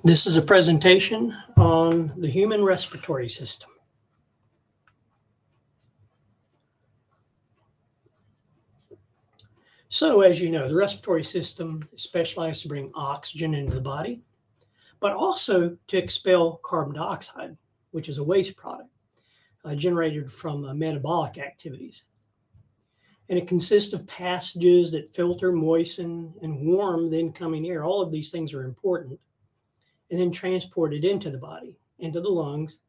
This is a presentation on the human respiratory system. So, as you know, the respiratory system is specialized to bring oxygen into the body, but also to expel carbon dioxide, which is a waste product generated from metabolic activities. And it consists of passages that filter, moisten, and warm the incoming air. All of these things are important. And then transported into the body, into the lungs,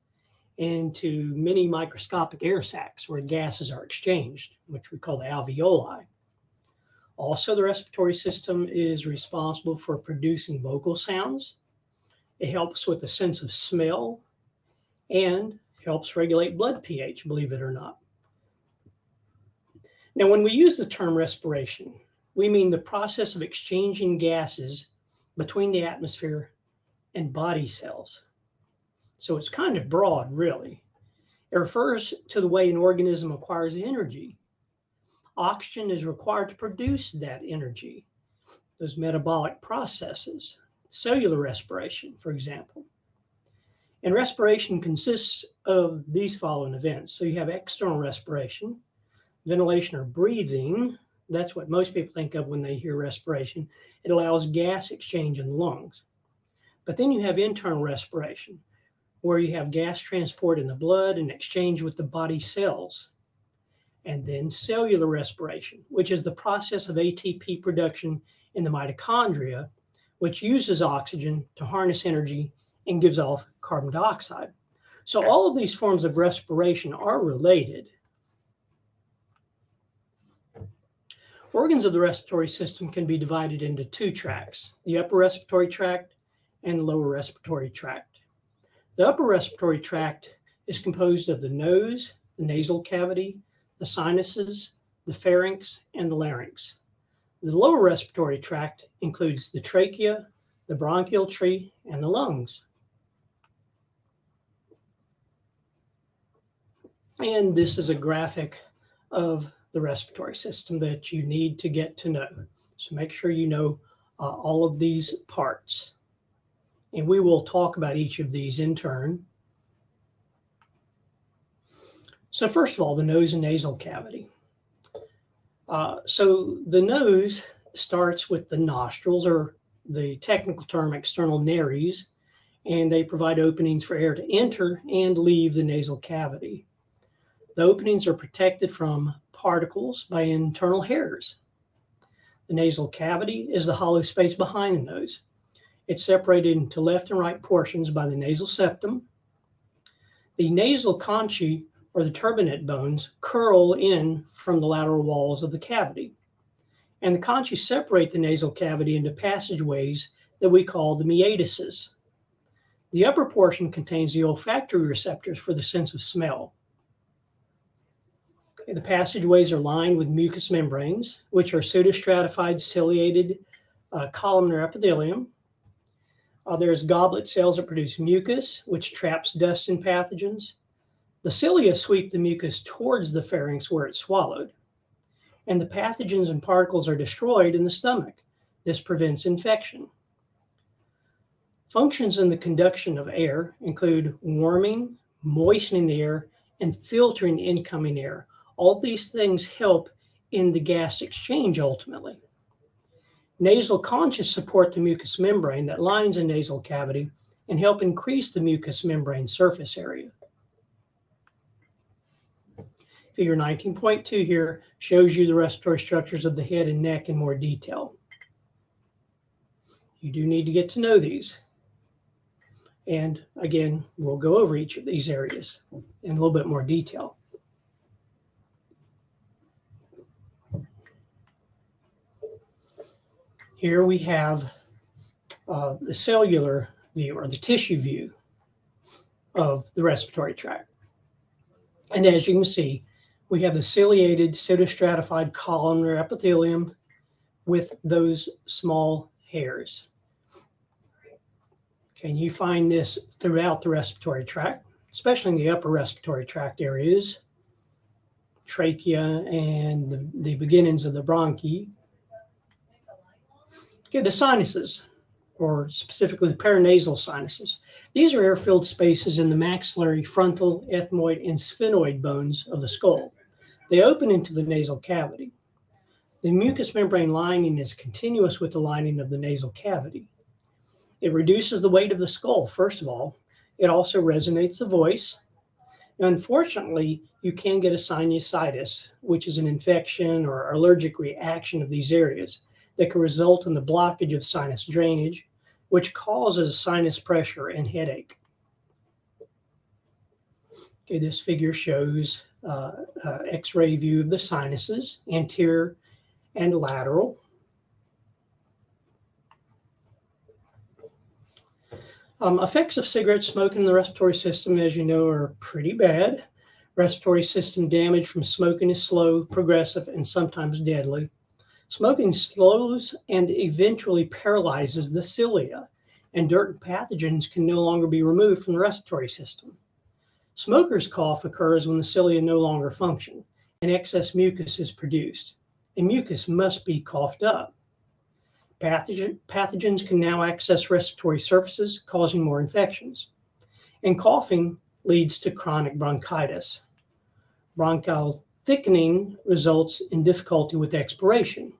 into many microscopic air sacs where gases are exchanged, which we call the alveoli. Also, the respiratory system is responsible for producing vocal sounds. It helps with the sense of smell and helps regulate blood pH, believe it or not. Now, when we use the term respiration, we mean the process of exchanging gases between the atmosphere and body cells. So it's kind of broad, really. It refers to the way an organism acquires energy. Oxygen is required to produce that energy, those metabolic processes, cellular respiration, for example. And respiration consists of these following events. So you have external respiration, ventilation or breathing. That's what most people think of when they hear respiration. It allows gas exchange in the lungs. But then you have internal respiration, where you have gas transport in the blood and exchange with the body cells. And then cellular respiration, which is the process of ATP production in the mitochondria, which uses oxygen to harness energy and gives off carbon dioxide. So all of these forms of respiration are related. Organs of the respiratory system can be divided into two tracts, the upper respiratory tract and the lower respiratory tract. The upper respiratory tract is composed of the nose, the nasal cavity, the sinuses, the pharynx, and the larynx. The lower respiratory tract includes the trachea, the bronchial tree, and the lungs. And this is a graphic of the respiratory system that you need to get to know. So make sure you know all of these parts. And we will talk about each of these in turn. So first of all, the nose and nasal cavity. So the nose starts with the nostrils, or the technical term external nares, and they provide openings for air to enter and leave the nasal cavity. The openings are protected from particles by internal hairs. The nasal cavity is the hollow space behind the nose. It's separated into left and right portions by the nasal septum. The nasal conchae, or the turbinate bones, curl in from the lateral walls of the cavity. And the conchae separate the nasal cavity into passageways that we call the meatuses. The upper portion contains the olfactory receptors for the sense of smell. The passageways are lined with mucous membranes, which are pseudostratified ciliated columnar epithelium. There's goblet cells that produce mucus, which traps dust and pathogens. The cilia sweep the mucus towards the pharynx where it's swallowed. And the pathogens and particles are destroyed in the stomach. This prevents infection. Functions in the conduction of air include warming, moistening the air, and filtering incoming air. All these things help in the gas exchange ultimately. Nasal conchae support the mucous membrane that lines the nasal cavity and help increase the mucous membrane surface area. Figure 19.2 here shows you the respiratory structures of the head and neck in more detail. You do need to get to know these. And again, we'll go over each of these areas in a little bit more detail. Here we have the cellular view, or the tissue view of the respiratory tract. And as you can see, we have the ciliated pseudostratified columnar epithelium with those small hairs. And you find this throughout the respiratory tract, especially in the upper respiratory tract areas, trachea and the beginnings of the bronchi. Okay, the sinuses. or specifically the paranasal sinuses. These are air-filled spaces in the maxillary, frontal, ethmoid, and sphenoid bones of the skull. They open into the nasal cavity. The mucous membrane lining is continuous with the lining of the nasal cavity. It reduces the weight of the skull, first of all. It also resonates the voice. Now, unfortunately, you can get a sinusitis, which is an infection or allergic reaction of these areas that can result in the blockage of sinus drainage, which causes sinus pressure and headache. Okay, this figure shows X-ray view of the sinuses, anterior and lateral. Effects of cigarette smoking in the respiratory system, as you know, are pretty bad. Respiratory system damage from smoking is slow, progressive, and sometimes deadly. Smoking slows and eventually paralyzes the cilia, and dirt and pathogens can no longer be removed from the respiratory system. Smoker's cough occurs when the cilia no longer function and excess mucus is produced, and mucus must be coughed up. Pathogens can now access respiratory surfaces, causing more infections. And coughing leads to chronic bronchitis. Bronchial thickening results in difficulty with expiration.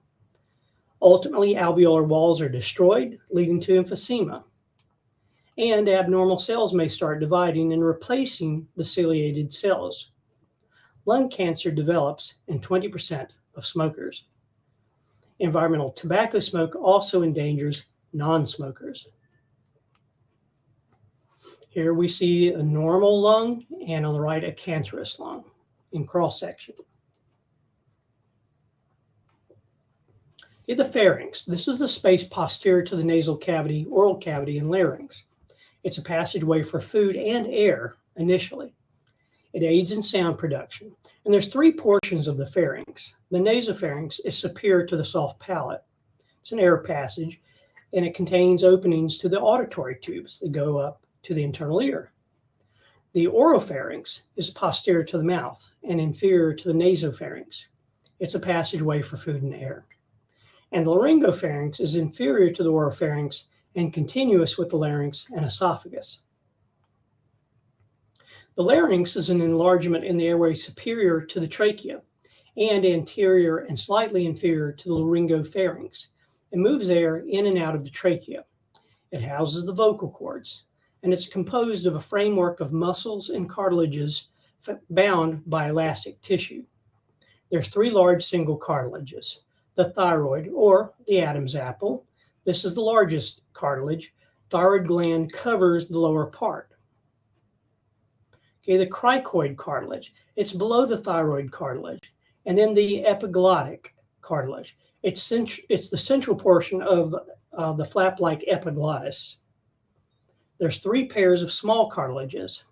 Ultimately, alveolar walls are destroyed, leading to emphysema. And abnormal cells may start dividing and replacing the ciliated cells. Lung cancer develops in 20% of smokers. Environmental tobacco smoke also endangers non-smokers. Here we see a normal lung, and on the right, a cancerous lung in cross-section. The pharynx. This is the space posterior to the nasal cavity, oral cavity, and larynx. It's a passageway for food and air initially. It aids in sound production. And there's three portions of the pharynx. The nasopharynx is superior to the soft palate. It's an air passage, and it contains openings to the auditory tubes that go up to the internal ear. The oropharynx is posterior to the mouth and inferior to the nasopharynx. It's a passageway for food and air. And the laryngopharynx is inferior to the oropharynx and continuous with the larynx and esophagus. The larynx is an enlargement in the airway superior to the trachea and anterior and slightly inferior to the laryngopharynx. It moves air in and out of the trachea. It houses the vocal cords, and it's composed of a framework of muscles and cartilages bound by elastic tissue. There's three large single cartilages. The thyroid, or the Adam's apple. This is the largest cartilage. Thyroid gland covers the lower part. Okay, the cricoid cartilage, it's below the thyroid cartilage. And then the epiglottic cartilage. It's the central portion of the flap-like epiglottis. There's three pairs of small cartilages.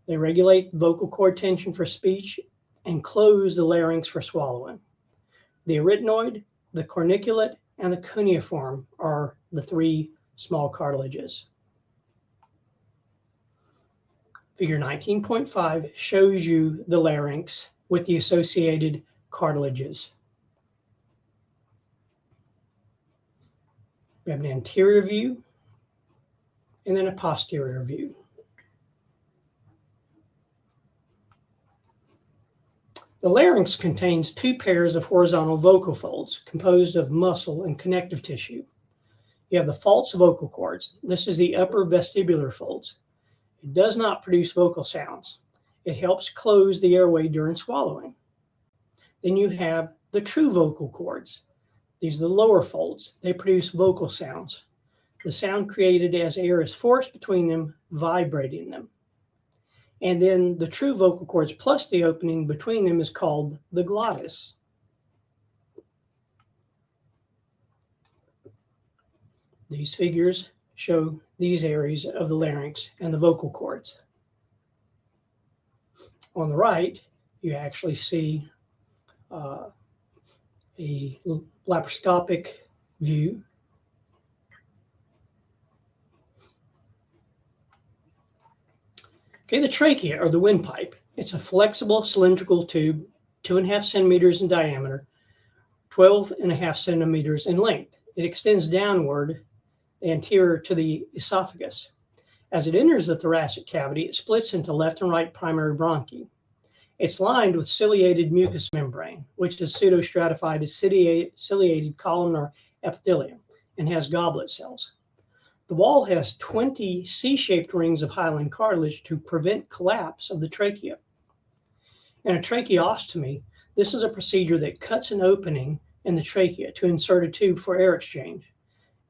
They regulate vocal cord tension for speech and close the larynx for swallowing. The arytenoid, the corniculate, and the cuneiform are the three small cartilages. Figure 19.5 shows you the larynx with the associated cartilages. We have an anterior view and then a posterior view. The larynx contains two pairs of horizontal vocal folds composed of muscle and connective tissue. You have the false vocal cords. This is the upper vestibular folds. It does not produce vocal sounds. It helps close the airway during swallowing. Then you have the true vocal cords. These are the lower folds. They produce vocal sounds. The sound created as air is forced between them, vibrating them. And then the true vocal cords plus the opening between them is called the glottis. These figures show these areas of the larynx and the vocal cords. On the right, you actually see a laparoscopic view. Okay, the trachea, or the windpipe. It's a flexible cylindrical tube, 2.5 centimeters in diameter, 12.5 centimeters in length. It extends downward anterior to the esophagus. As it enters the thoracic cavity, it splits into left and right primary bronchi. It's lined with ciliated mucous membrane, which is pseudostratified as ciliated columnar epithelium and has goblet cells. The wall has 20 C-shaped rings of hyaline cartilage to prevent collapse of the trachea. In a tracheostomy, this is a procedure that cuts an opening in the trachea to insert a tube for air exchange.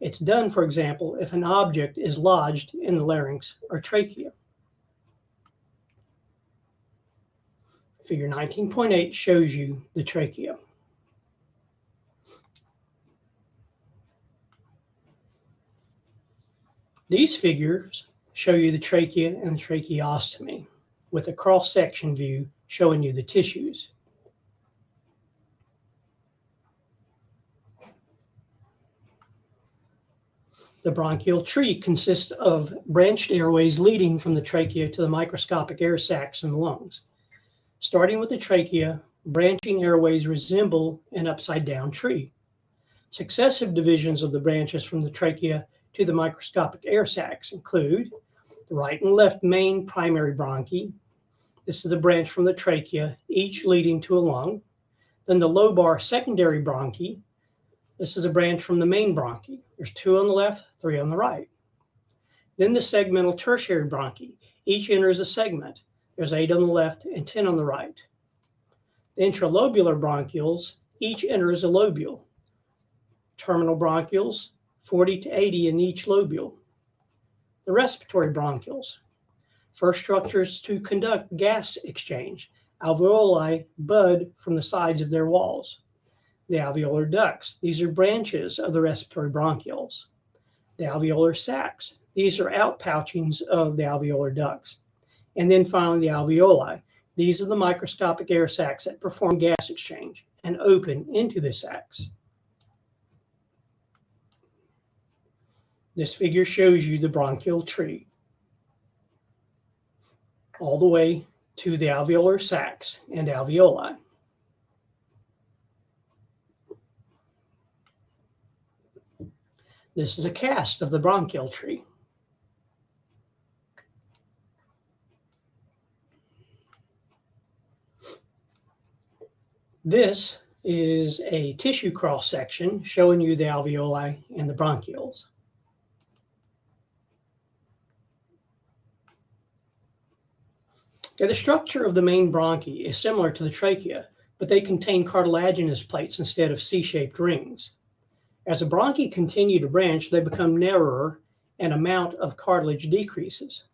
It's done, for example, if an object is lodged in the larynx or trachea. Figure 19.8 shows you the trachea. These figures show you the trachea and the tracheostomy, with a cross-section view showing you the tissues. The bronchial tree consists of branched airways leading from the trachea to the microscopic air sacs in the lungs. Starting with the trachea, branching airways resemble an upside-down tree. Successive divisions of the branches from the trachea to the microscopic air sacs include the right and left main primary bronchi. This is a branch from the trachea, each leading to a lung. Then the lobar secondary bronchi. This is a branch from the main bronchi. There's 2 on the left, 3 on the right. Then the segmental tertiary bronchi. Each enters a segment. There's 8 on the left and 10 on the right. The intralobular bronchioles, each enters a lobule. Terminal bronchioles, 40 to 80 in each lobule. The respiratory bronchioles. First structures to conduct gas exchange. Alveoli bud from the sides of their walls. The alveolar ducts. These are branches of the respiratory bronchioles. The alveolar sacs. These are outpouchings of the alveolar ducts. And then finally the alveoli. These are the microscopic air sacs that perform gas exchange and open into the sacs. This figure shows you the bronchial tree all the way to the alveolar sacs and alveoli. This is a cast of the bronchial tree. This is a tissue cross-section showing you the alveoli and the bronchioles. Okay, the structure of the main bronchi is similar to the trachea, but they contain cartilaginous plates instead of C-shaped rings. As the bronchi continue to branch, they become narrower and amount of cartilage decreases.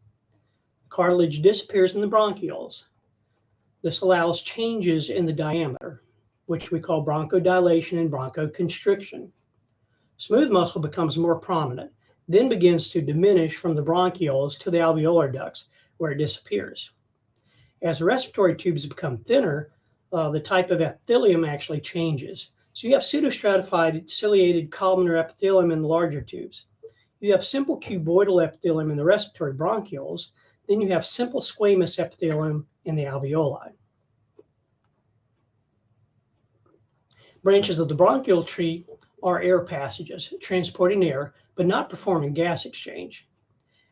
Cartilage disappears in the bronchioles. This allows changes in the diameter, which we call bronchodilation and bronchoconstriction. Smooth muscle becomes more prominent, then begins to diminish from the bronchioles to the alveolar ducts, where it disappears. As the respiratory tubes become thinner, the type of epithelium actually changes. So you have pseudostratified ciliated columnar epithelium in the larger tubes. You have simple cuboidal epithelium in the respiratory bronchioles. Then you have simple squamous epithelium in the alveoli. Branches of the bronchial tree are air passages, transporting air, but not performing gas exchange.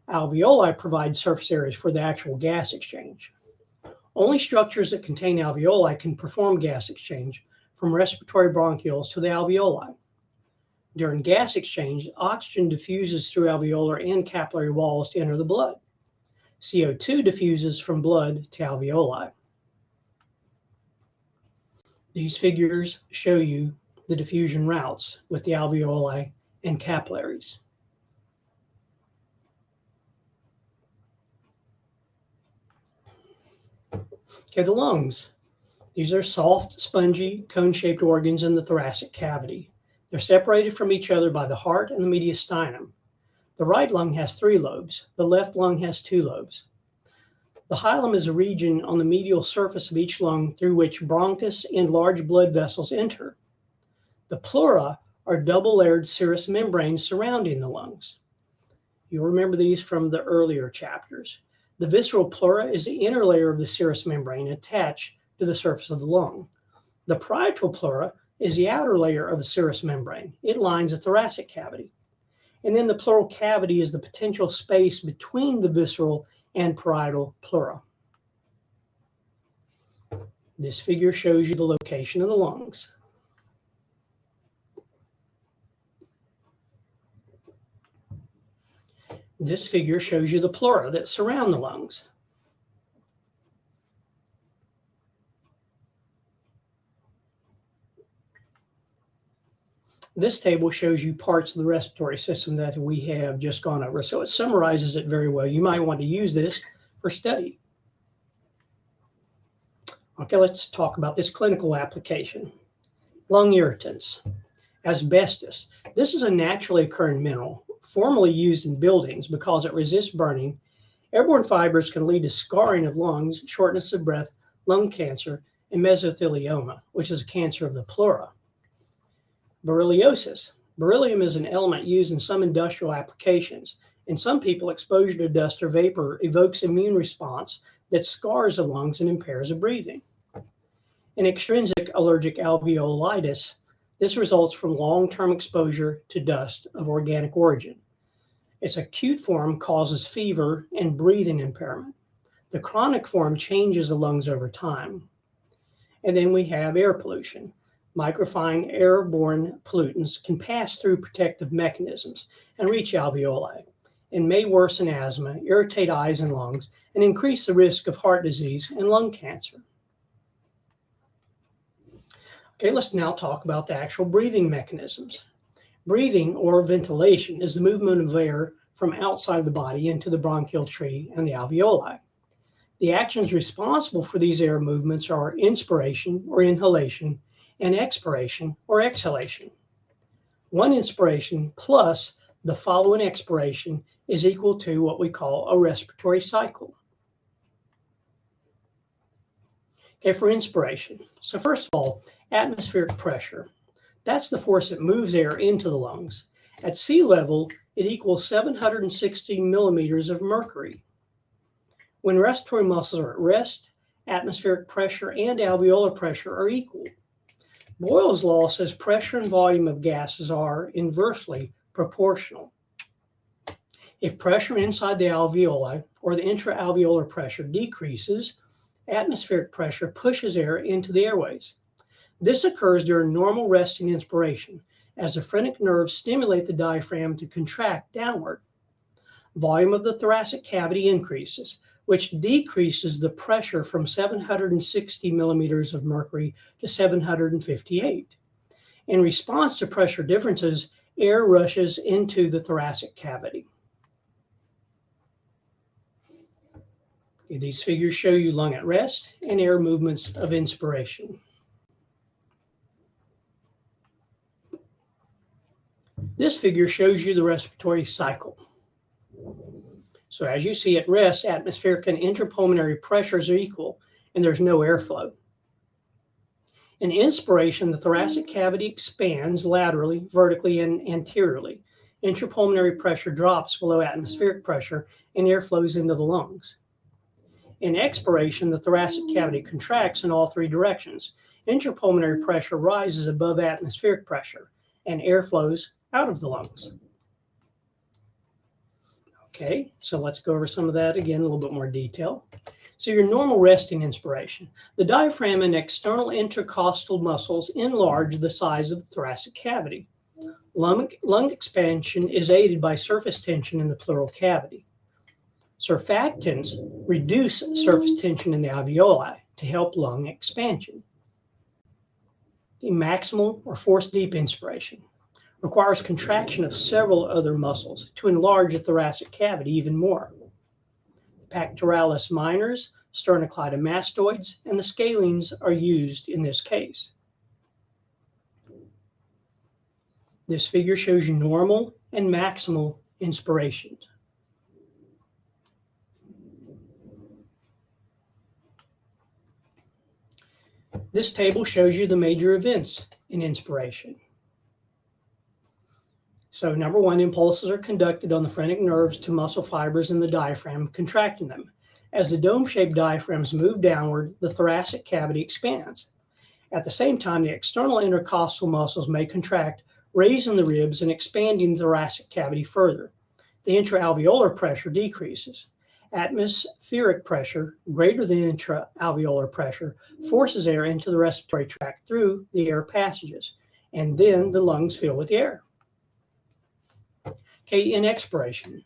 Alveoli provide surface areas for the actual gas exchange. Only structures that contain alveoli can perform gas exchange, from respiratory bronchioles to the alveoli. During gas exchange, oxygen diffuses through alveolar and capillary walls to enter the blood. CO2 diffuses from blood to alveoli. These figures show you the diffusion routes with the alveoli and capillaries. Okay, the lungs. These are soft, spongy, cone-shaped organs in the thoracic cavity. They're separated from each other by the heart and the mediastinum. The right lung has 3 lobes. The left lung has 2 lobes. The hilum is a region on the medial surface of each lung through which bronchus and large blood vessels enter. The pleura are double-layered serous membranes surrounding the lungs. You'll remember these from the earlier chapters. The visceral pleura is the inner layer of the serous membrane attached to the surface of the lung. The parietal pleura is the outer layer of the serous membrane. It lines the thoracic cavity. And then the pleural cavity is the potential space between the visceral and parietal pleura. This figure shows you the location of the lungs. This figure shows you the pleura that surround the lungs. This table shows you parts of the respiratory system that we have just gone over, so it summarizes it very well. You might want to use this for study. Okay, let's talk about this clinical application. Lung irritants. Asbestos. This is a naturally occurring mineral, formerly used in buildings because it resists burning. Airborne fibers can lead to scarring of lungs, shortness of breath, lung cancer, and mesothelioma, which is a cancer of the pleura. Berylliosis. Beryllium is an element used in some industrial applications. In some people, exposure to dust or vapor evokes immune response that scars the lungs and impairs the breathing. In extrinsic allergic alveolitis, this results from long-term exposure to dust of organic origin. Its acute form causes fever and breathing impairment. The chronic form changes the lungs over time. And then we have air pollution. Microfine airborne pollutants can pass through protective mechanisms and reach alveoli, and may worsen asthma, irritate eyes and lungs, and increase the risk of heart disease and lung cancer. Okay, let's now talk about the actual breathing mechanisms. Breathing, or ventilation, is the movement of air from outside the body into the bronchial tree and the alveoli. The actions responsible for these air movements are inspiration, or inhalation, and expiration, or exhalation. One inspiration plus the following expiration is equal to what we call a respiratory cycle. Okay, for inspiration. So first of all, atmospheric pressure. That's the force that moves air into the lungs. At sea level, it equals 760 millimeters of mercury. When respiratory muscles are at rest, atmospheric pressure and alveolar pressure are equal. Boyle's law says pressure and volume of gases are inversely proportional. If pressure inside the alveoli or the intraalveolar pressure decreases, atmospheric pressure pushes air into the airways. This occurs during normal resting inspiration, as the phrenic nerves stimulate the diaphragm to contract downward. Volume of the thoracic cavity increases, which decreases the pressure from 760 millimeters of mercury to 758. In response to pressure differences, air rushes into the thoracic cavity. These figures show you lung at rest and air movements of inspiration. This figure shows you the respiratory cycle. So as you see at rest, atmospheric and intrapulmonary pressures are equal, and there's no airflow. In inspiration, the thoracic cavity expands laterally, vertically, and anteriorly. Intrapulmonary pressure drops below atmospheric pressure, and air flows into the lungs. In expiration, the thoracic cavity contracts in all three directions. Intrapulmonary pressure rises above atmospheric pressure, and air flows out of the lungs. Okay, so let's go over some of that again in a little bit more detail. So your normal resting inspiration. The diaphragm and external intercostal muscles enlarge the size of the thoracic cavity. Lung expansion is aided by surface tension in the pleural cavity. Surfactants reduce surface tension in the alveoli to help lung expansion. The maximal or forced deep inspiration requires contraction of several other muscles to enlarge the thoracic cavity even more. The pectoralis minors, sternocleidomastoids, and the scalenes are used in this case. This figure shows you normal and maximal inspirations. This table shows you the major events in inspiration. So number one, impulses are conducted on the phrenic nerves to muscle fibers in the diaphragm, contracting them. As the dome-shaped diaphragms move downward, the thoracic cavity expands. At the same time, the external intercostal muscles may contract, raising the ribs and expanding the thoracic cavity further. The intraalveolar pressure decreases. Atmospheric pressure greater than intraalveolar pressure forces air into the respiratory tract through the air passages, and then the lungs fill with air. Okay, in expiration.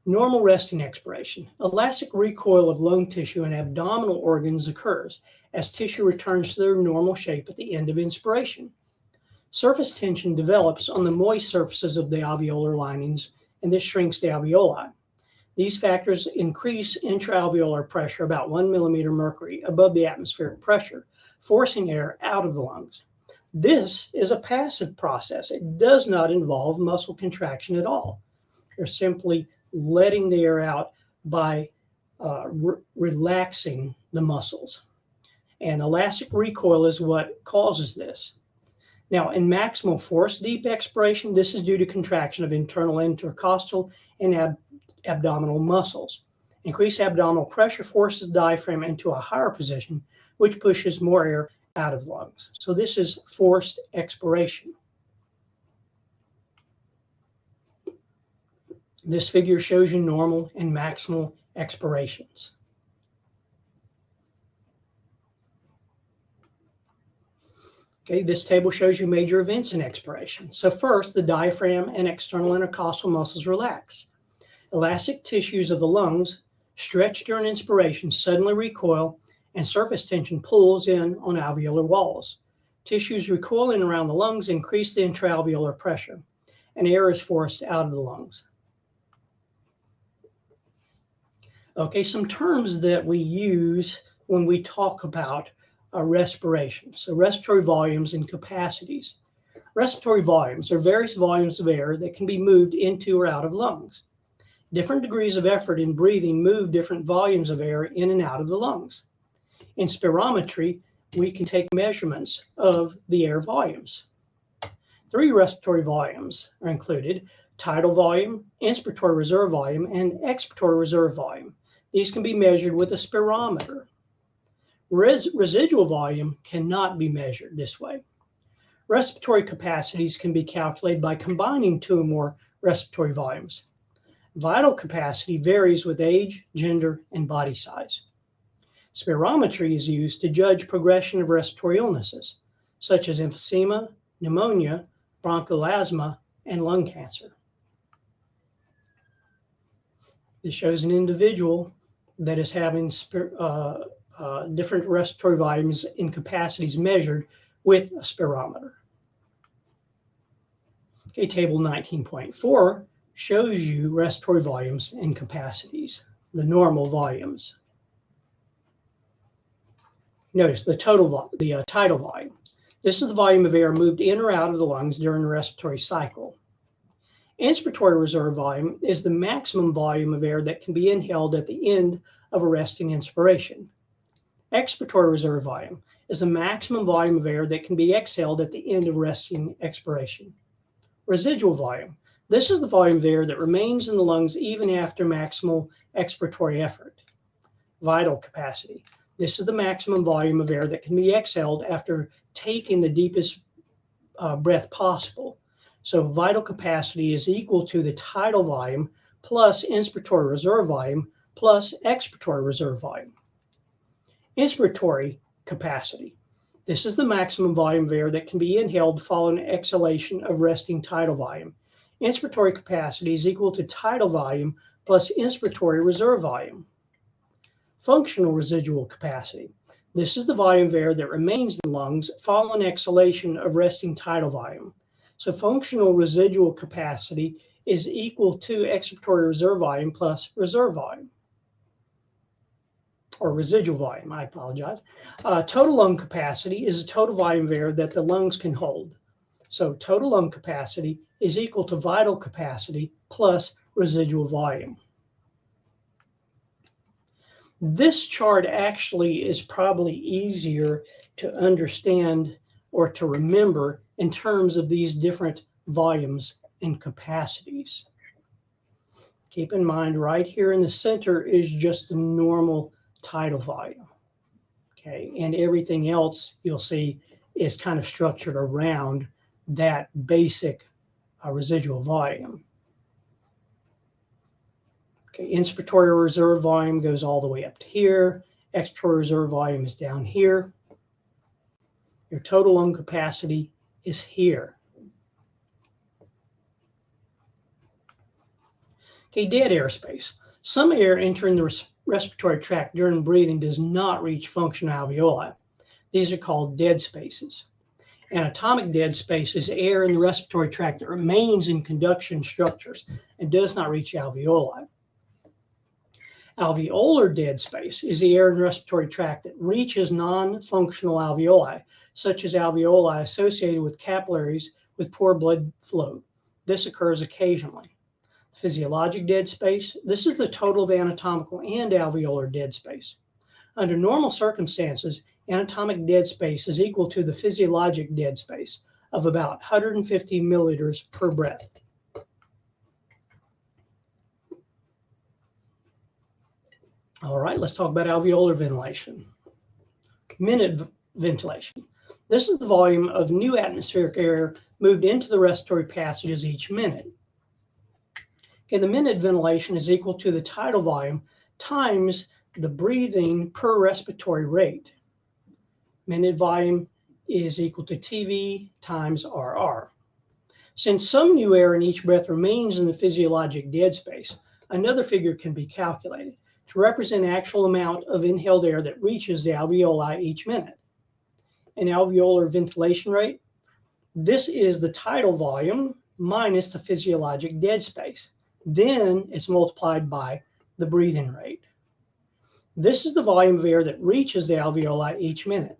Normal resting expiration. Elastic recoil of lung tissue and abdominal organs occurs as tissue returns to their normal shape at the end of inspiration. Surface tension develops on the moist surfaces of the alveolar linings, and this shrinks the alveoli. These factors increase intraalveolar pressure about 1 millimeter mercury above the atmospheric pressure, forcing air out of the lungs. This is a passive process. It does not involve muscle contraction at all. They're simply letting the air out by relaxing the muscles. And elastic recoil is what causes this. Now, in maximal force deep expiration, this is due to contraction of internal intercostal and abdominal muscles. Increased abdominal pressure forces the diaphragm into a higher position, which pushes more air out of the lungs. So this is forced expiration. This figure shows you normal and maximal expirations. Okay, this table shows you major events in expiration. So first, the diaphragm and external intercostal muscles relax. Elastic tissues of the lungs stretch during inspiration, suddenly recoil, and surface tension pulls in on alveolar walls. Tissues recoiling around the lungs increase the intraalveolar pressure, and air is forced out of the lungs. Okay, some terms that we use when we talk about respiration. So respiratory volumes and capacities. Respiratory volumes are various volumes of air that can be moved into or out of lungs. Different degrees of effort in breathing move different volumes of air in and out of the lungs. In spirometry, we can take measurements of the air volumes. 3 respiratory volumes are included: tidal volume, inspiratory reserve volume, and expiratory reserve volume. These can be measured with a spirometer. Residual volume cannot be measured this way. Respiratory capacities can be calculated by combining 2 or more respiratory volumes. Vital capacity varies with age, gender, and body size. Spirometry is used to judge progression of respiratory illnesses, such as emphysema, pneumonia, bronchial asthma, and lung cancer. This shows an individual that is having different respiratory volumes and capacities measured with a spirometer. Okay, table 19.4 shows you respiratory volumes and capacities, the normal volumes. Notice the tidal volume. This is the volume of air moved in or out of the lungs during the respiratory cycle. Inspiratory reserve volume is the maximum volume of air that can be inhaled at the end of a resting inspiration. Expiratory reserve volume is the maximum volume of air that can be exhaled at the end of resting expiration. Residual volume. This is the volume of air that remains in the lungs even after maximal expiratory effort. Vital capacity. This is the maximum volume of air that can be exhaled after taking the deepest breath possible. So vital capacity is equal to the tidal volume plus inspiratory reserve volume plus expiratory reserve volume. Inspiratory capacity. This is the maximum volume of air that can be inhaled following exhalation of resting tidal volume. Inspiratory capacity is equal to tidal volume plus inspiratory reserve volume. Functional residual capacity. This is the volume of air that remains in the lungs following exhalation of resting tidal volume. So functional residual capacity is equal to expiratory reserve volume plus reserve volume. Or residual volume, I apologize. Total lung capacity is the total volume of air that the lungs can hold. So total lung capacity is equal to vital capacity plus residual volume. This chart actually is probably easier to understand or to remember in terms of these different volumes and capacities. Keep in mind, right here in the center is just the normal tidal volume. Okay, and everything else you'll see is kind of structured around that basic residual volume. Okay, inspiratory reserve volume goes all the way up to here. Expiratory reserve volume is down here. Your total lung capacity is here. Okay, dead airspace. Some air entering the respiratory tract during breathing does not reach functional alveoli. These are called dead spaces. Anatomic dead space is air in the respiratory tract that remains in conduction structures and does not reach alveoli. Alveolar dead space is the air in the respiratory tract that reaches non-functional alveoli, such as alveoli associated with capillaries with poor blood flow. This occurs occasionally. Physiologic dead space, this is the total of anatomical and alveolar dead space. Under normal circumstances, anatomic dead space is equal to the physiologic dead space of about 150 milliliters per breath. All right, let's talk about alveolar ventilation. Minute ventilation. This is the volume of new atmospheric air moved into the respiratory passages each minute. Okay, the minute ventilation is equal to the tidal volume times the breathing per respiratory rate. Minute volume is equal to TV times RR. Since some new air in each breath remains in the physiologic dead space, another figure can be calculated to represent the actual amount of inhaled air that reaches the alveoli each minute. An alveolar ventilation rate, this is the tidal volume minus the physiologic dead space. Then it's multiplied by the breathing rate. This is the volume of air that reaches the alveoli each minute.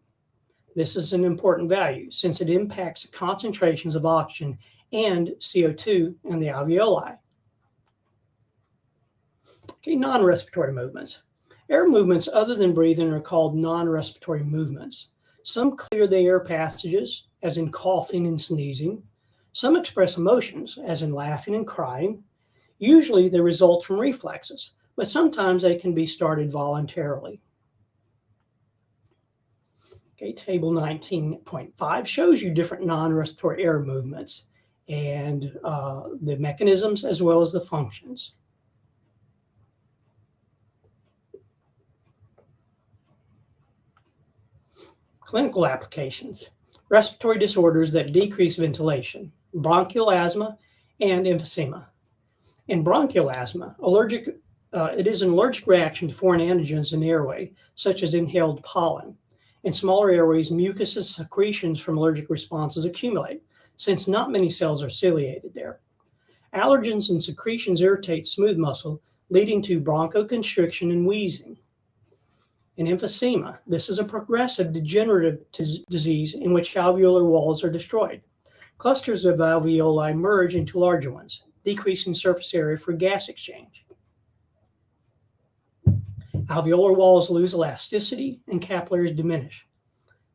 This is an important value since it impacts the concentrations of oxygen and CO2 in the alveoli. Okay, non-respiratory movements. Air movements other than breathing are called non-respiratory movements. Some clear the air passages, as in coughing and sneezing. Some express emotions, as in laughing and crying. Usually they result from reflexes, but sometimes they can be started voluntarily. Okay, table 19.5 shows you different non-respiratory air movements and the mechanisms as well as the functions. Clinical applications. Respiratory disorders that decrease ventilation, bronchial asthma, and emphysema. In bronchial asthma, it is an allergic reaction to foreign antigens in the airway, such as inhaled pollen. In smaller airways, mucus and secretions from allergic responses accumulate, since not many cells are ciliated there. Allergens and secretions irritate smooth muscle, leading to bronchoconstriction and wheezing. In emphysema, this is a progressive degenerative disease in which alveolar walls are destroyed. Clusters of alveoli merge into larger ones, decreasing surface area for gas exchange. Alveolar walls lose elasticity and capillaries diminish.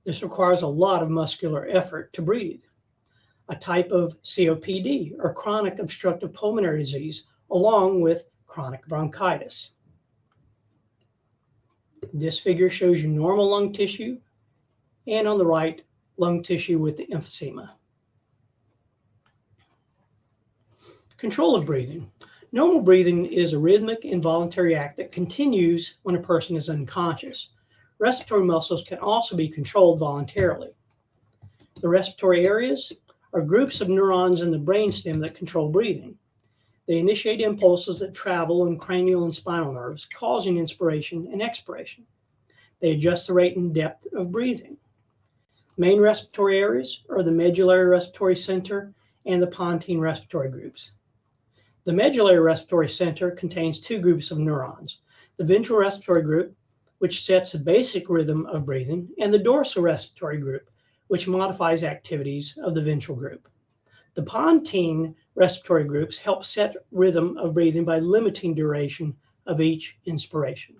This requires a lot of muscular effort to breathe. A type of COPD, or chronic obstructive pulmonary disease, along with chronic bronchitis. This figure shows you normal lung tissue, and on the right, lung tissue with the emphysema. Control of breathing. Normal breathing is a rhythmic, involuntary act that continues when a person is unconscious. Respiratory muscles can also be controlled voluntarily. The respiratory areas are groups of neurons in the brainstem that control breathing. They initiate impulses that travel in cranial and spinal nerves, causing inspiration and expiration. They adjust the rate and depth of breathing. Main respiratory areas are the medullary respiratory center and the pontine respiratory groups. The medullary respiratory center contains two groups of neurons, the ventral respiratory group, which sets the basic rhythm of breathing, and the dorsal respiratory group, which modifies activities of the ventral group. The pontine respiratory groups help set rhythm of breathing by limiting duration of each inspiration.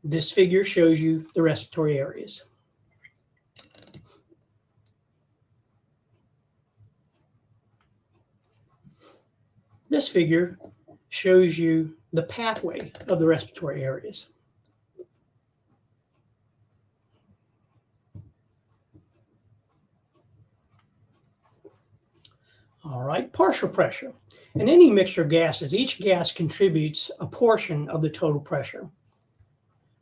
This figure shows you the respiratory areas. This figure shows you the pathway of the respiratory areas. All right, partial pressure. In any mixture of gases, each gas contributes a portion of the total pressure.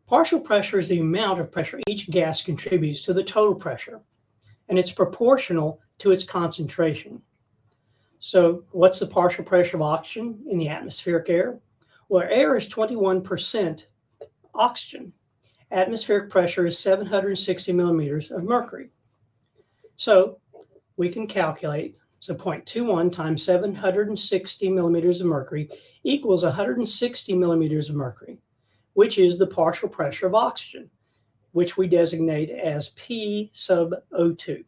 Partial pressure is the amount of pressure each gas contributes to the total pressure, and it's proportional to its concentration. So what's the partial pressure of oxygen in the atmospheric air? Well, air is 21% oxygen. Atmospheric pressure is 760 millimeters of mercury. So we can calculate, so 0.21 times 760 millimeters of mercury equals 160 millimeters of mercury, which is the partial pressure of oxygen, which we designate as P sub O2.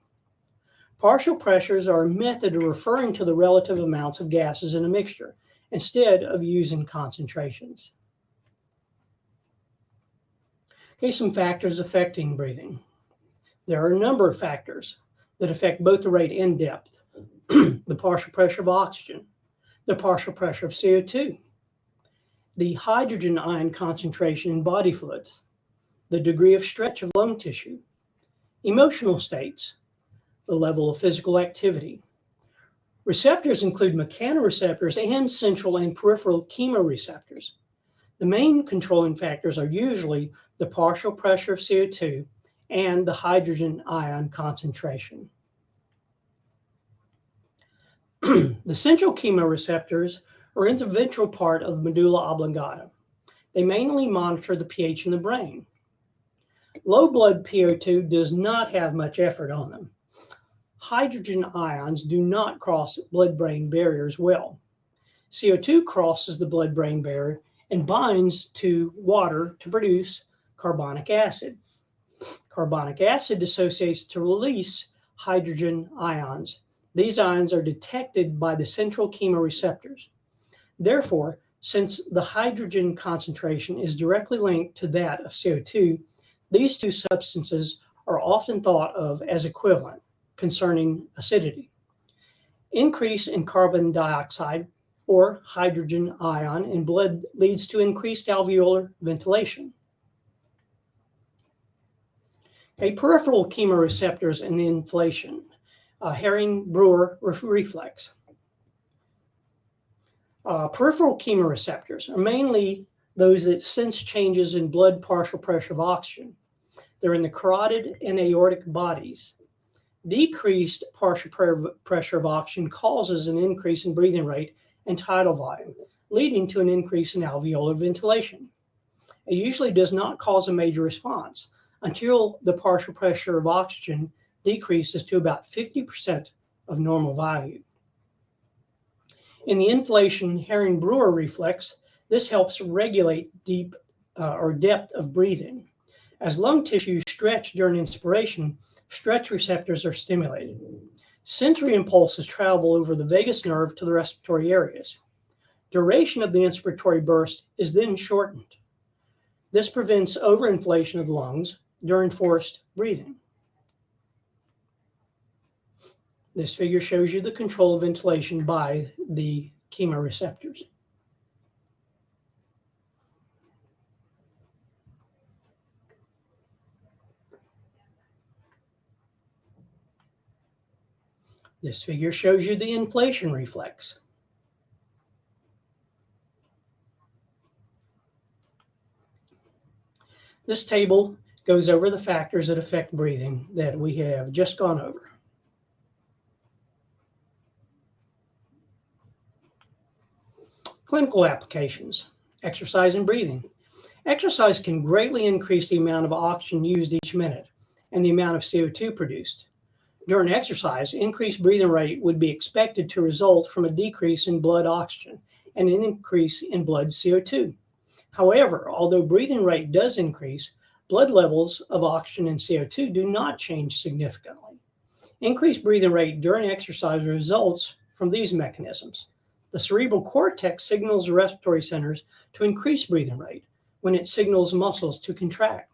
Partial pressures are a method of referring to the relative amounts of gases in a mixture instead of using concentrations. Okay, some factors affecting breathing. There are a number of factors that affect both the rate and depth. The partial pressure of oxygen, the partial pressure of CO2, the hydrogen ion concentration in body fluids, the degree of stretch of lung tissue, emotional states, the level of physical activity. Receptors include mechanoreceptors and central and peripheral chemoreceptors. The main controlling factors are usually the partial pressure of CO2 and the hydrogen ion concentration. The central chemoreceptors are in the ventral part of the medulla oblongata. They mainly monitor the pH in the brain. Low blood PO2 does not have much effort on them. Hydrogen ions do not cross blood-brain barriers well. CO2 crosses the blood-brain barrier and binds to water to produce carbonic acid. Carbonic acid dissociates to release hydrogen ions. These ions are detected by the central chemoreceptors. Therefore, since the hydrogen concentration is directly linked to that of CO2, these two substances are often thought of as equivalent concerning acidity. Increase in carbon dioxide or hydrogen ion in blood leads to increased alveolar ventilation. Peripheral chemoreceptors and inflation, Herring-Brewer reflex. Peripheral chemoreceptors are mainly those that sense changes in blood partial pressure of oxygen. They're in the carotid and aortic bodies. Decreased partial pressure of oxygen causes an increase in breathing rate and tidal volume, leading to an increase in alveolar ventilation. It usually does not cause a major response until the partial pressure of oxygen decreases to about 50% of normal value. In the inflation Herring-Brewer reflex, this helps regulate depth of breathing. As lung tissue stretch during inspiration, stretch receptors are stimulated. Sensory impulses travel over the vagus nerve to the respiratory areas. Duration of the inspiratory burst is then shortened. This prevents overinflation of the lungs during forced breathing. This figure shows you the control of ventilation by the chemoreceptors. This figure shows you the inflation reflex. This table goes over the factors that affect breathing that we have just gone over. Clinical applications, exercise and breathing. Exercise can greatly increase the amount of oxygen used each minute and the amount of CO2 produced. During exercise, increased breathing rate would be expected to result from a decrease in blood oxygen and an increase in blood CO2. However, although breathing rate does increase, blood levels of oxygen and CO2 do not change significantly. Increased breathing rate during exercise results from these mechanisms. The cerebral cortex signals the respiratory centers to increase breathing rate when it signals muscles to contract.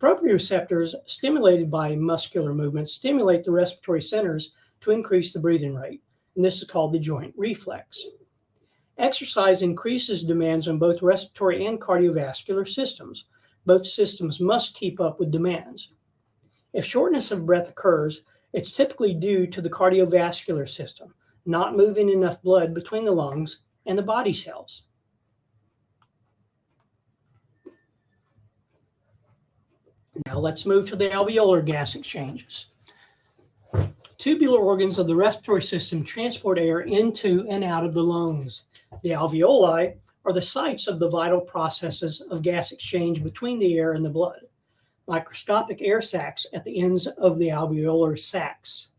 Proprioceptors stimulated by muscular movements stimulate the respiratory centers to increase the breathing rate, and this is called the joint reflex. Exercise increases demands on both respiratory and cardiovascular systems. Both systems must keep up with demands. If shortness of breath occurs, it's typically due to the cardiovascular system. not moving enough blood between the lungs and the body cells. Now let's move to the alveolar gas exchanges. Tubular organs of the respiratory system transport air into and out of the lungs. The alveoli are the sites of the vital processes of gas exchange between the air and the blood. Microscopic air sacs at the ends of the alveolar sacs,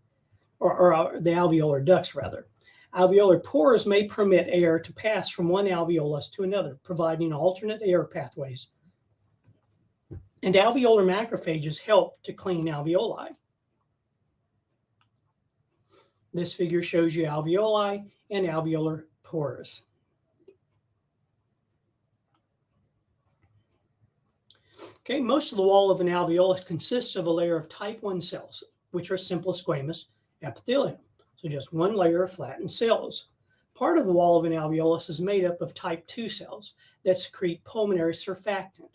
or the alveolar ducts rather. Alveolar pores may permit air to pass from one alveolus to another, providing alternate air pathways. And alveolar macrophages help to clean alveoli. This figure shows you alveoli and alveolar pores. Okay, most of the wall of an alveolus consists of a layer of type 1 cells, which are simple squamous epithelium, so just one layer of flattened cells. Part of the wall of an alveolus is made up of type 2 cells that secrete pulmonary surfactant.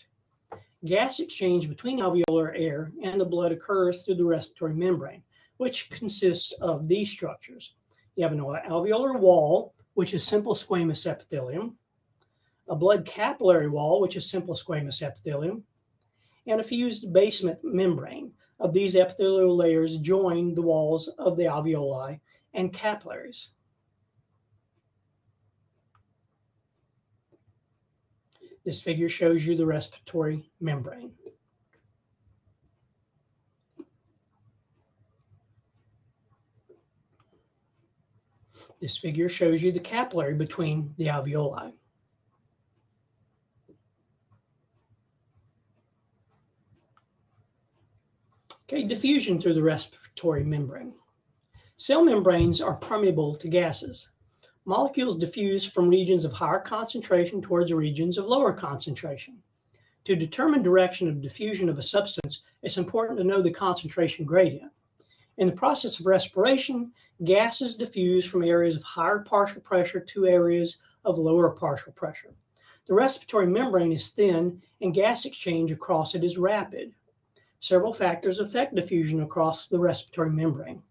Gas exchange between alveolar air and the blood occurs through the respiratory membrane, which consists of these structures. You have an alveolar wall, which is simple squamous epithelium, a blood capillary wall, which is simple squamous epithelium, and a fused basement membrane. Of these epithelial layers join the walls of the alveoli and capillaries. This figure shows you the respiratory membrane. This figure shows you the capillary between the alveoli. Okay, diffusion through the respiratory membrane. Cell membranes are permeable to gases. Molecules diffuse from regions of higher concentration towards regions of lower concentration. To determine direction of diffusion of a substance, it's important to know the concentration gradient. In the process of respiration, gases diffuse from areas of higher partial pressure to areas of lower partial pressure. The respiratory membrane is thin and gas exchange across it is rapid. Several factors affect diffusion across the respiratory membrane.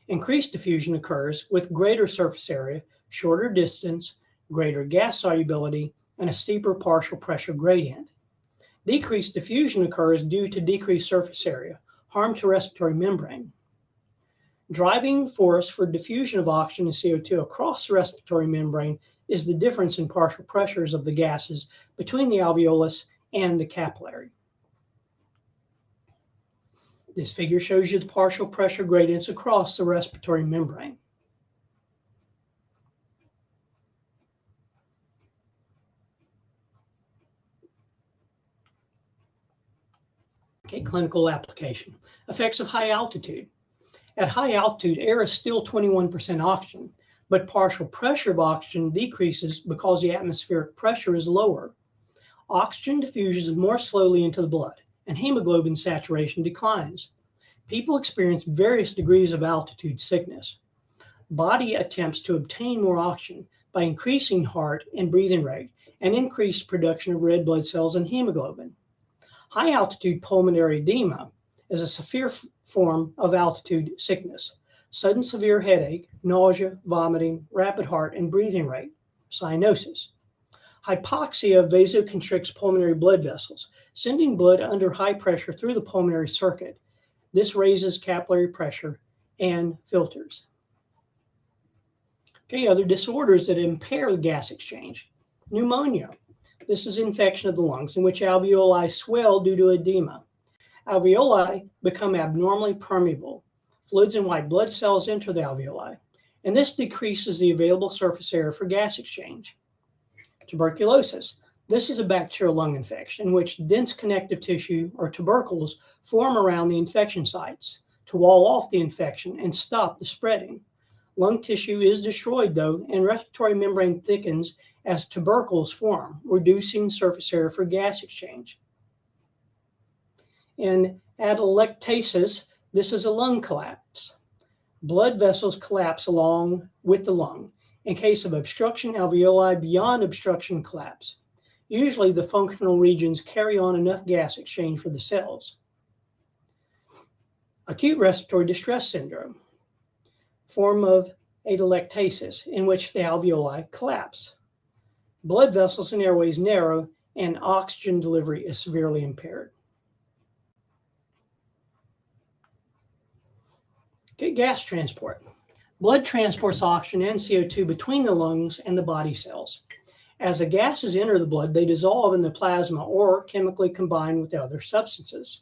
Increased diffusion occurs with greater surface area, shorter distance, greater gas solubility, and a steeper partial pressure gradient. Decreased diffusion occurs due to decreased surface area, harm to respiratory membrane. Driving force for diffusion of oxygen and CO2 across the respiratory membrane is the difference in partial pressures of the gases between the alveolus and the capillary. This figure shows you the partial pressure gradients across the respiratory membrane. Okay, clinical application. Effects of high altitude. At high altitude, air is still 21% oxygen, but partial pressure of oxygen decreases because the atmospheric pressure is lower. Oxygen diffuses more slowly into the blood, and hemoglobin saturation declines. People experience various degrees of altitude sickness. Body attempts to obtain more oxygen by increasing heart and breathing rate and increased production of red blood cells and hemoglobin. High altitude pulmonary edema is a severe form of altitude sickness. Sudden severe headache, nausea, vomiting, rapid heart and breathing rate, cyanosis. Hypoxia vasoconstricts pulmonary blood vessels, sending blood under high pressure through the pulmonary circuit. This raises capillary pressure and filters. Okay, other disorders that impair the gas exchange. Pneumonia. This is infection of the lungs in which alveoli swell due to edema. Alveoli become abnormally permeable. Fluids and white blood cells enter the alveoli, and this decreases the available surface area for gas exchange. Tuberculosis. This is a bacterial lung infection in which dense connective tissue or tubercles form around the infection sites to wall off the infection and stop the spreading. Lung tissue is destroyed though, and respiratory membrane thickens as tubercles form, reducing surface area for gas exchange. In atelectasis, this is a lung collapse. Blood vessels collapse along with the lung. In case of obstruction, alveoli beyond obstruction collapse. Usually the functional regions carry on enough gas exchange for the cells. Acute respiratory distress syndrome, form of atelectasis, in which the alveoli collapse. Blood vessels and airways narrow, and oxygen delivery is severely impaired. Okay, gas transport. Blood transports oxygen and CO2 between the lungs and the body cells. As the gases enter the blood, they dissolve in the plasma or chemically combine with other substances.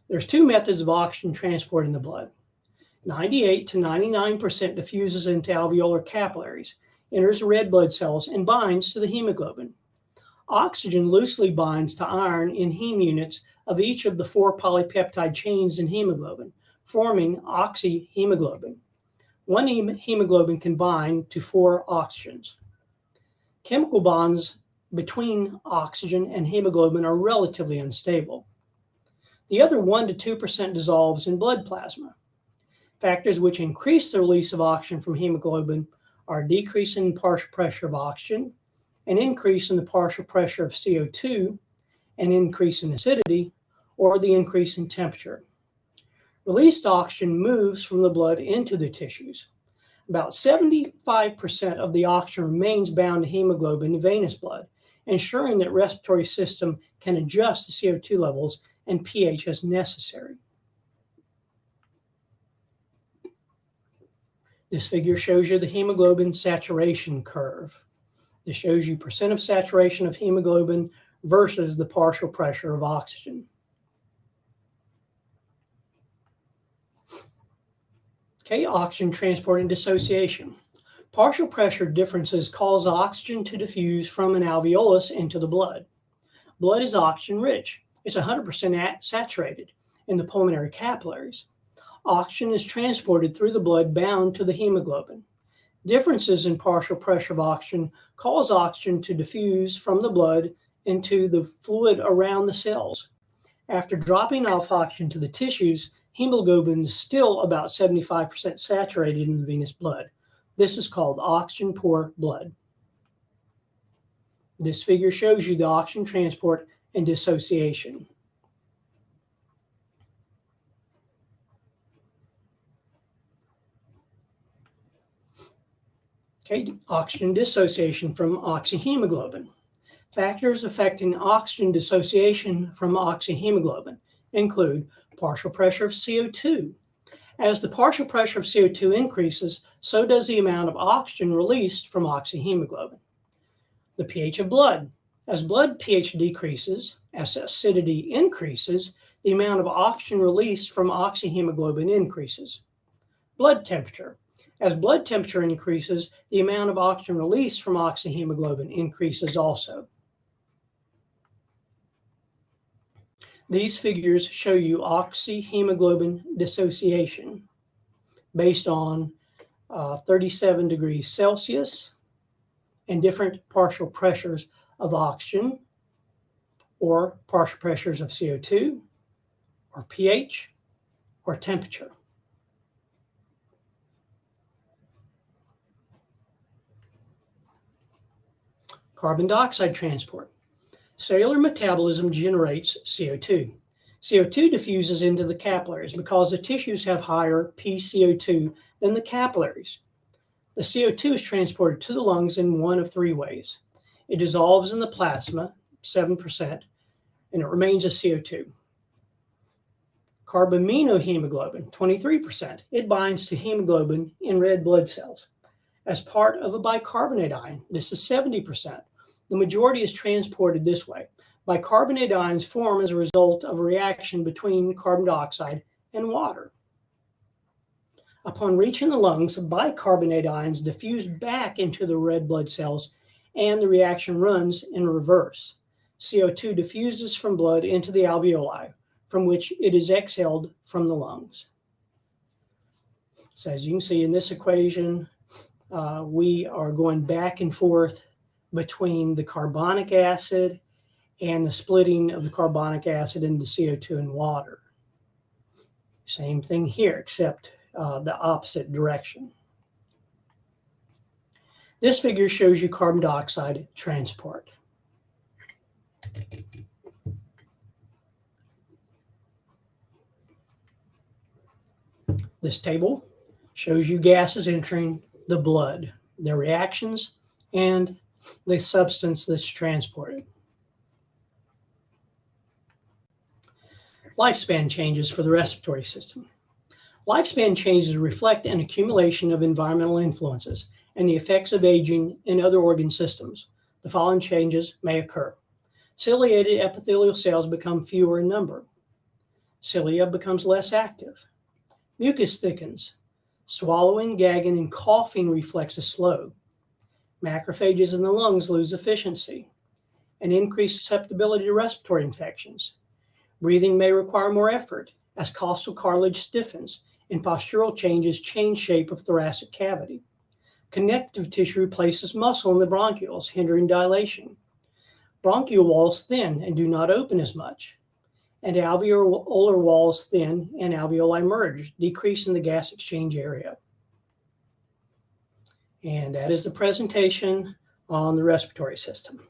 There's two methods of oxygen transport in the blood. 98 to 99% diffuses into alveolar capillaries, enters the red blood cells, and binds to the hemoglobin. Oxygen loosely binds to iron in heme units of each of the 4 polypeptide chains in hemoglobin, forming oxyhemoglobin. One hemoglobin can bind to 4 oxygens. Chemical bonds between oxygen and hemoglobin are relatively unstable. The other 1 to 2% dissolves in blood plasma. Factors which increase the release of oxygen from hemoglobin are a decrease in partial pressure of oxygen, an increase in the partial pressure of CO2, an increase in acidity, or the increase in temperature. Released oxygen moves from the blood into the tissues. About 75% of the oxygen remains bound to hemoglobin in venous blood, ensuring that respiratory system can adjust the CO2 levels and pH as necessary. This figure shows you the hemoglobin saturation curve. This shows you percent of saturation of hemoglobin versus the partial pressure of oxygen. Okay, oxygen transport and dissociation. Partial pressure differences cause oxygen to diffuse from an alveolus into the blood. Blood is oxygen rich. It's 100% saturated in the pulmonary capillaries. Oxygen is transported through the blood bound to the hemoglobin. Differences in partial pressure of oxygen cause oxygen to diffuse from the blood into the fluid around the cells. After dropping off oxygen to the tissues, hemoglobin is still about 75% saturated in the venous blood. This is called oxygen poor blood. This figure shows you the oxygen transport and dissociation. Okay, oxygen dissociation from oxyhemoglobin. Factors affecting oxygen dissociation from oxyhemoglobin include partial pressure of CO2. As the partial pressure of CO2 increases, so does the amount of oxygen released from oxyhemoglobin. The pH of blood. As blood pH decreases, as acidity increases, the amount of oxygen released from oxyhemoglobin increases. Blood temperature. As blood temperature increases, the amount of oxygen released from oxyhemoglobin increases also. These figures show you oxyhemoglobin dissociation based on 37 degrees Celsius and different partial pressures of oxygen or partial pressures of CO2 or pH or temperature. Carbon dioxide transport. Cellular metabolism generates CO2. CO2 diffuses into the capillaries because the tissues have higher pCO2 than the capillaries. The CO2 is transported to the lungs in one of 3 ways. It dissolves in the plasma, 7%, and it remains as CO2. Carbaminohemoglobin, 23%. It binds to hemoglobin in red blood cells. As part of a bicarbonate ion, this is 70%. The majority is transported this way. Bicarbonate ions form as a result of a reaction between carbon dioxide and water. Upon reaching the lungs, bicarbonate ions diffuse back into the red blood cells, and the reaction runs in reverse. CO2 diffuses from blood into the alveoli, from which it is exhaled from the lungs. So as you can see in this equation, we are going back and forth between the carbonic acid and the splitting of the carbonic acid into CO2 and water. Same thing here, except the opposite direction. This figure shows you carbon dioxide transport. This table Shows you gases entering the blood, their reactions, and the substance that's transported. Lifespan changes for the respiratory system. Lifespan changes reflect an accumulation of environmental influences and the effects of aging in other organ systems. The following changes may occur. Ciliated epithelial cells become fewer in number. Cilia becomes less active. Mucus thickens. Swallowing, gagging, and coughing reflexes slow. Macrophages in the lungs lose efficiency. An increased susceptibility to respiratory infections. Breathing may require more effort as costal cartilage stiffens and postural changes change shape of thoracic cavity. Connective tissue replaces muscle in the bronchioles, hindering dilation. Bronchial walls thin and do not open as much. And alveolar walls thin and alveoli merge, decreasing the gas exchange area. And that is the presentation on the respiratory system.